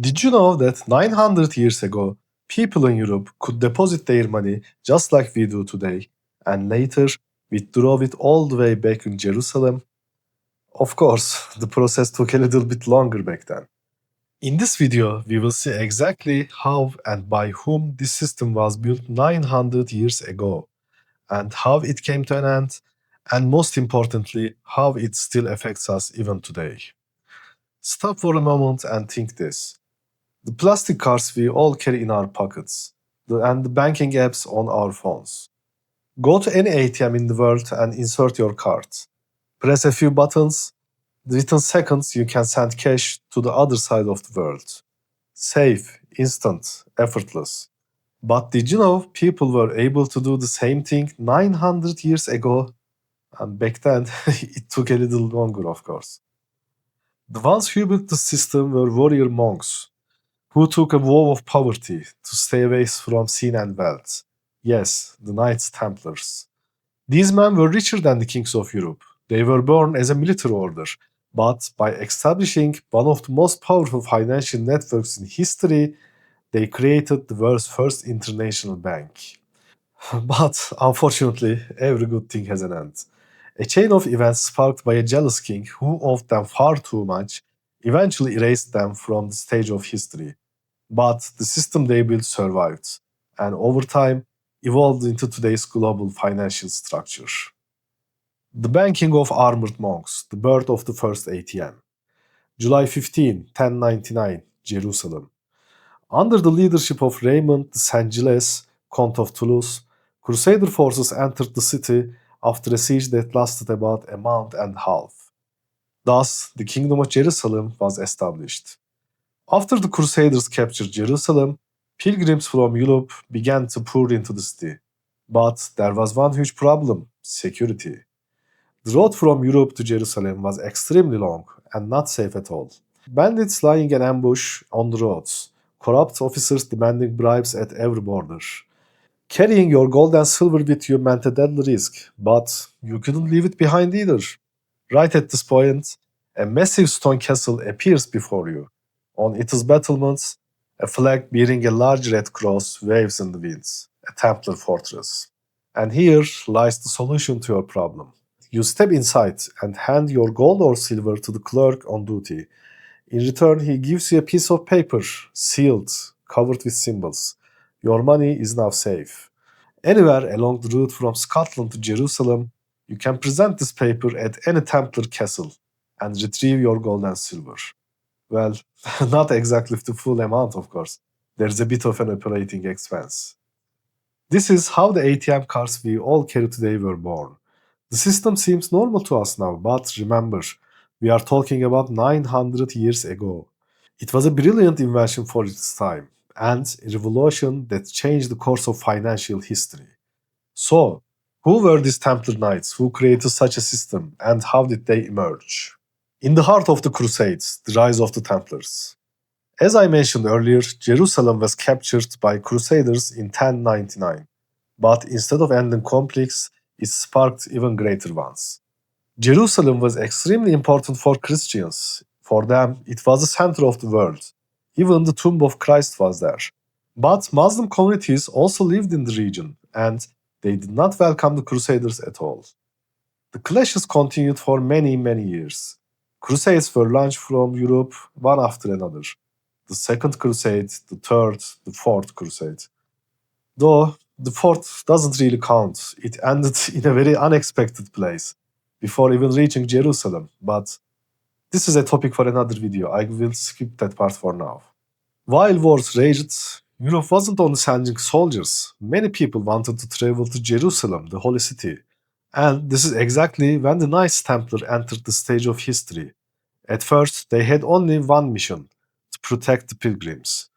Did you know that 900 years ago, people in Europe could deposit their money just like we do today, and later withdraw it all the way back in Jerusalem? Of course, the process took a little bit longer back then. In this video, we will see exactly how and by whom this system was built 900 years ago, and how it came to an end, and most importantly, how it still affects us even today. Stop for a moment and think this. The plastic cards we all carry in our pockets, and the banking apps on our phones. Go to any ATM in the world and insert your card. Press a few buttons. Within seconds, you can send cash to the other side of the world. Safe, instant, effortless. But did you know people were able to do the same thing 900 years ago? And back then, it took a little longer, of course. The ones who built the system were warrior monks who took a vow of poverty to stay away from sin and wealth. Yes, the Knights Templars. These men were richer than the kings of Europe. They were born as a military order, but by establishing one of the most powerful financial networks in history, they created the world's first international bank. But unfortunately, every good thing has an end. A chain of events sparked by a jealous king who owed them far too much eventually erased them from the stage of history. But the system they built survived, and over time evolved into today's global financial structure. The banking of armored monks, the birth of the first ATM. July 15, 1099, Jerusalem. Under the leadership of Raymond de Saint-Gilles, Count of Toulouse, Crusader forces entered the city after a siege that lasted about a month and a half. Thus, the Kingdom of Jerusalem was established. After the Crusaders captured Jerusalem, pilgrims from Europe began to pour into the city. But there was one huge problem: security. The road from Europe to Jerusalem was extremely long and not safe at all. Bandits lying in ambush on the roads, corrupt officers demanding bribes at every border. Carrying your gold and silver with you meant a deadly risk, but you couldn't leave it behind either. Right at this point, a massive stone castle appears before you. On its battlements, a flag bearing a large red cross waves in the winds, a Templar fortress. And here lies the solution to your problem. You step inside and hand your gold or silver to the clerk on duty. In return, he gives you a piece of paper, sealed, covered with symbols. Your money is now safe. Anywhere along the route from Scotland to Jerusalem, you can present this paper at any Templar castle and retrieve your gold and silver. Well, not exactly the full amount, of course. There's a bit of an operating expense. This is how the ATM cards we all carry today were born. The system seems normal to us now, but remember, we are talking about 900 years ago. It was a brilliant invention for its time, and a revolution that changed the course of financial history. So, who were these Templar Knights who created such a system, and how did they emerge? In the heart of the Crusades, the rise of the Templars. As I mentioned earlier, Jerusalem was captured by Crusaders in 1099, but instead of ending conflicts, it sparked even greater ones. Jerusalem was extremely important for Christians. For them, it was the center of the world. Even the tomb of Christ was there. But Muslim communities also lived in the region, and they did not welcome the Crusaders at all. The clashes continued for many, many years. Crusades were launched from Europe one after another. The Second Crusade, the Third, the Fourth Crusade. Though the fourth doesn't really count, it ended in a very unexpected place, before even reaching Jerusalem, but this is a topic for another video. I will skip that part for now. While wars raged, Europe wasn't only sending soldiers. Many people wanted to travel to Jerusalem, the holy city. And this is exactly when the Knights Templar entered the stage of history. At first, they had only one mission: to protect the pilgrims.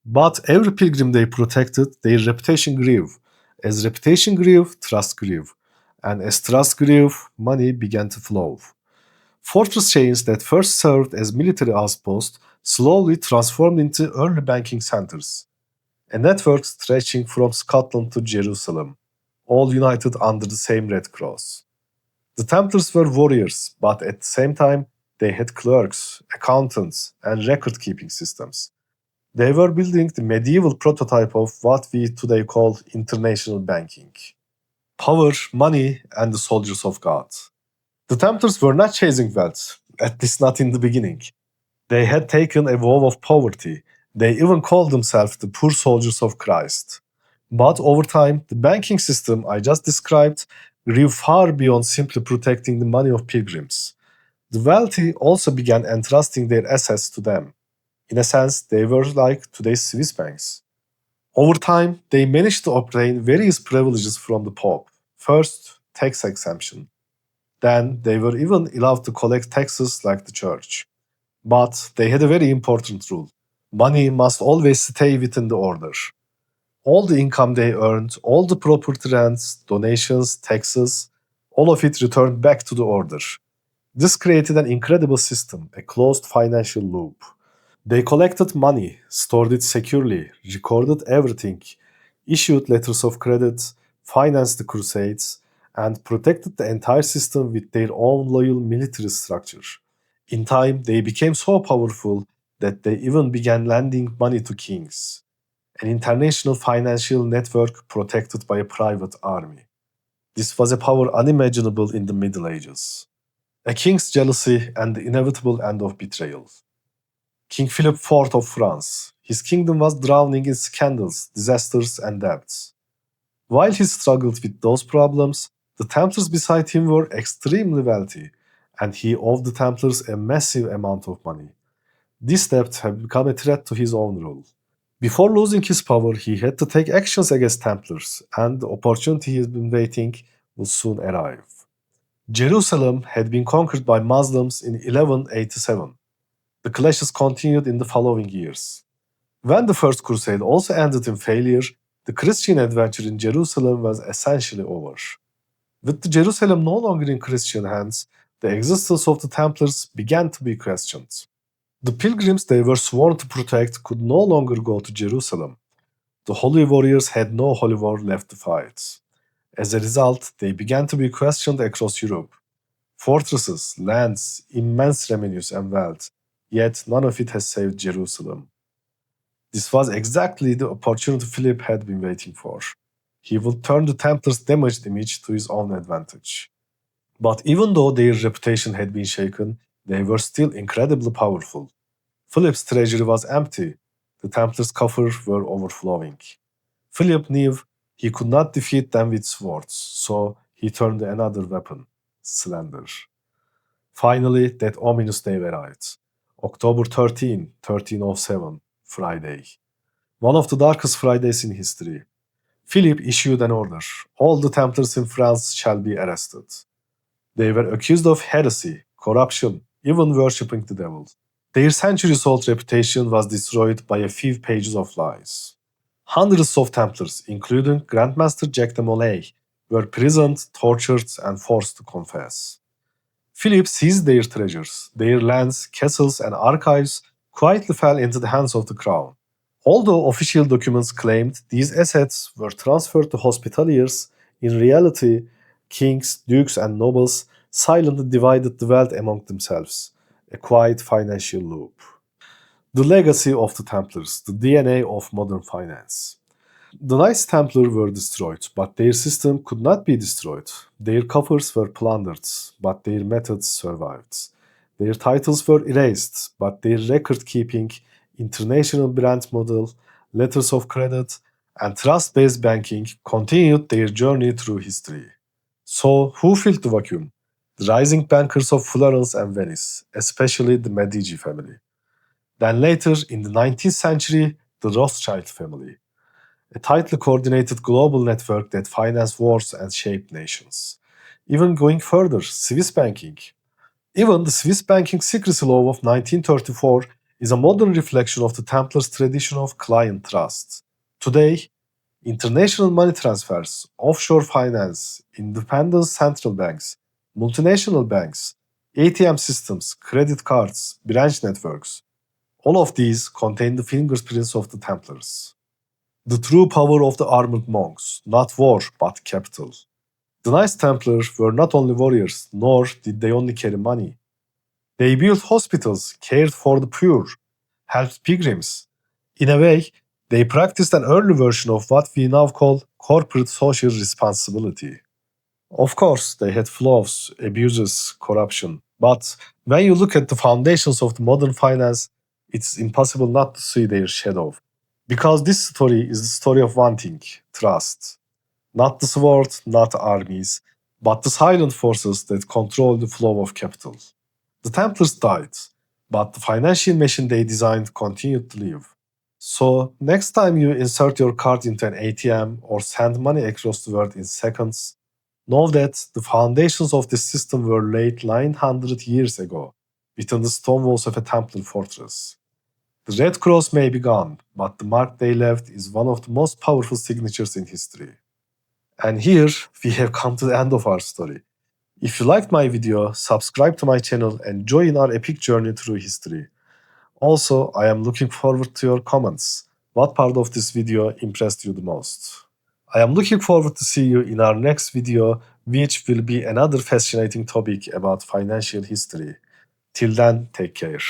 But every pilgrim they protected, their reputation grew. As reputation grew, trust grew. And as trust grew, money began to flow. Fortress chains that first served as military outposts slowly transformed into early banking centers. A network stretching from Scotland to Jerusalem, all united under the same Red Cross. The Templars were warriors, but at the same time, they had clerks, accountants, and record keeping systems. They were building the medieval prototype of what we today call international banking. Power, money, and the soldiers of God. The Templars were not chasing wealth, at least not in the beginning. They had taken a vow of poverty. They even called themselves the poor soldiers of Christ. But over time, the banking system I just described grew far beyond simply protecting the money of pilgrims. The wealthy also began entrusting their assets to them. In a sense, they were like today's Swiss banks. Over time, they managed to obtain various privileges from the Pope. First, tax exemption. Then, they were even allowed to collect taxes like the church. But they had a very important rule. Money must always stay within the order. All the income they earned, all the property rents, donations, taxes, all of it returned back to the order. This created an incredible system, a closed financial loop. They collected money, stored it securely, recorded everything, issued letters of credit, financed the Crusades, and protected the entire system with their own loyal military structure. In time, they became so powerful that they even began lending money to kings, an international financial network protected by a private army. This was a power unimaginable in the Middle Ages. A king's jealousy and the inevitable end of betrayal. King Philip IV of France. His kingdom was drowning in scandals, disasters, and debts. While he struggled with those problems, the Templars beside him were extremely wealthy, and he owed the Templars a massive amount of money. This debt had become a threat to his own rule. Before losing his power, he had to take actions against Templars, and the opportunity he had been waiting would soon arrive. Jerusalem had been conquered by Muslims in 1187. The clashes continued in the following years. When the First Crusade also ended in failure, the Christian adventure in Jerusalem was essentially over. With the Jerusalem no longer in Christian hands, the existence of the Templars began to be questioned. The pilgrims they were sworn to protect could no longer go to Jerusalem. The holy warriors had no holy war left to fight. As a result, they began to be questioned across Europe. Fortresses, lands, immense revenues, and wealth, yet none of it has saved Jerusalem. This was exactly the opportunity Philip had been waiting for. He would turn the Templars' damaged image to his own advantage. But even though their reputation had been shaken, they were still incredibly powerful. Philip's treasury was empty. The Templars' coffers were overflowing. Philip knew he could not defeat them with swords, so he turned to another weapon, slander. Finally, that ominous day arrived. October 13, 1307, Friday. One of the darkest Fridays in history. Philip issued an order. All the Templars in France shall be arrested. They were accused of heresy, corruption, even worshipping the devil. Their centuries-old reputation was destroyed by a few pages of lies. Hundreds of Templars, including Grandmaster Jacques de Molay, were imprisoned, tortured, and forced to confess. Philip seized their treasures, their lands, castles, and archives quietly fell into the hands of the crown. Although official documents claimed these assets were transferred to hospitaliers, in reality, kings, dukes, and nobles silently divided the wealth among themselves, a quiet financial loop. The legacy of the Templars, the DNA of modern finance. The Knights Templar were destroyed, but their system could not be destroyed. Their coffers were plundered, but their methods survived. Their titles were erased, but their record-keeping, international brand model, letters of credit, and trust-based banking continued their journey through history. So, who filled the vacuum? The rising bankers of Florence and Venice, especially the Medici family. Then later, in the 19th century, the Rothschild family, a tightly coordinated global network that financed wars and shaped nations. Even going further, Swiss banking. Even the Swiss banking secrecy law of 1934 is a modern reflection of the Templars' tradition of client trust. Today, international money transfers, offshore finance, independent central banks, multinational banks, ATM systems, credit cards, branch networks, all of these contain the fingerprints of the Templars. The true power of the armored monks, not war, but capital. The Knights Templar were not only warriors, nor did they only carry money. They built hospitals, cared for the poor, helped pilgrims, In a way, they practiced an early version of what we now call corporate social responsibility. Of course, they had flaws, abuses, corruption. But when you look at the foundations of the modern finance, it's impossible not to see their shadow. Because this story is the story of one thing: trust. Not the sword, not armies, but the silent forces that control the flow of capital. The Templars died, but the financial machine they designed continued to live. So, next time you insert your card into an ATM or send money across the world in seconds, know that the foundations of this system were laid 900 years ago within the stone walls of a Templar fortress. The Red Cross may be gone, but the mark they left is one of the most powerful signatures in history. And here we have come to the end of our story. If you liked my video, subscribe to my channel and join our epic journey through history. Also, I am looking forward to your comments. What part of this video impressed you the most? I am looking forward to see you in our next video, which will be another fascinating topic about financial history. Till then, take care.